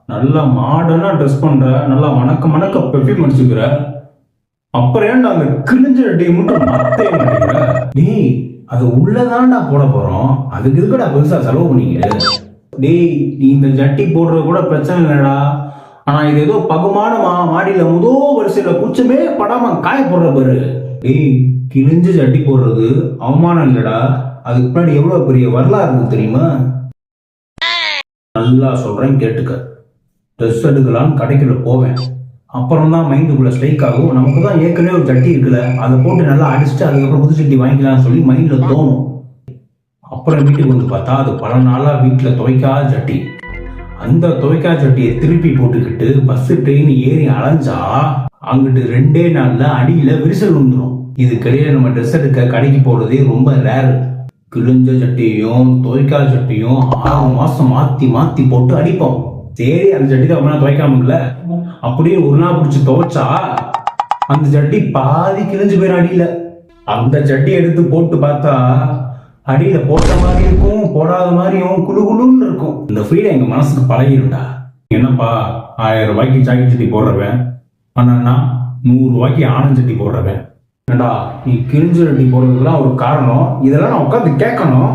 நல்லா மாடர்னா ட்ரெஸ் பண்ற, நல்லா மணக்க மணக்க பெர்ஃப்யூம் அடிச்சுக்கிற, அப்புறம் ஏன்டா அந்த கிழிஞ்ச சட்டியை மட்டும் மாத்தவே மாட்டேங்கிற? டேய், அது உள்ளதான்டா போட போறோம், அதுக்கு எதுக்குடா பெருசா செலவு பண்ணிக்கிற? டேய், நீ இந்த ஜட்டி போடுறது கூட பிரச்சனை இல்லடா, ஆனா இது ஏதோ பகுமான மாடியில முதோ வரிசையில குச்சமே படாம காய போடுற பாரு. டேய், கிழிஞ்ச ஜட்டி போடுறது அவமானம் இல்லடா, அதுக்கு பின்னாடி எவ்வளவு பெரிய வரலாறு இருக்கு தெரியுமா? நல்லா சொல்றேன் கேட்டுக்க. ட்ரெஸ் எடுக்கலான்னு கடைக்குள்ள போவேன், அப்புறம் தான் மைண்டுக்குள்ள ஸ்ட்ரைக் ஆகும், நமக்கு தான் ஏற்கனவே ஒரு சட்டி இருக்குல்ல, அதை போட்டு நல்லா அடிச்சுட்டு அதுக்கப்புறம் புது சட்டி வாங்கிக்கலாம்னு சொல்லி மைண்ட்ல தோணும். அப்புறம் வீட்டுக்கு வந்து பார்த்தா அது பல நாளா வீட்டுல துவைக்காத சட்டி. அந்த துவைக்காத சட்டியை திருப்பி போட்டுக்கிட்டு பஸ் ட்ரெயின் ஏறி அலைஞ்சா அங்கிட்டு 2 நாள்ல அடியில விரிசல் வந்துடும். இதுக்கிடையே நம்ம ட்ரெஸ் எடுக்க கடைக்கு போறதே ரொம்ப ரேரு. கிழிஞ்ச சட்டியையும் துவைக்காத சட்டியும் 6 மாசம் மாத்தி மாத்தி போட்டு அடிப்போம். சரி, அந்த சட்டி தான் ரொம்ப துவைக்காமல, அப்படியே ஒரு நாள் பிடிச்சி துவைச்சா அந்த சட்டி பாதி கிழிஞ்சு போயிடும் அடியில. அந்த சட்டி எடுத்து போட்டு பார்த்தா அடியில போட்ட மாதிரி இருக்கும், போடாத மாதிரியும் குழு குழுன்னு இருக்கும். இந்த ஃபீலை எங்க மனசுக்கு பழகிருண்டா. என்னப்பா 1000 ரூபாய்க்கு ஜாக்கெட் சட்டி போடுறவன், ஆனா 100 ரூபாய்க்கு ஆனந்த் சட்டி போடுறவன். ஏண்டா, நீ கிழிஞ்ச சட்டி போடுறதுக்குலாம் ஒரு காரணம், இதெல்லாம் நான் உட்காந்து கேட்கணும்.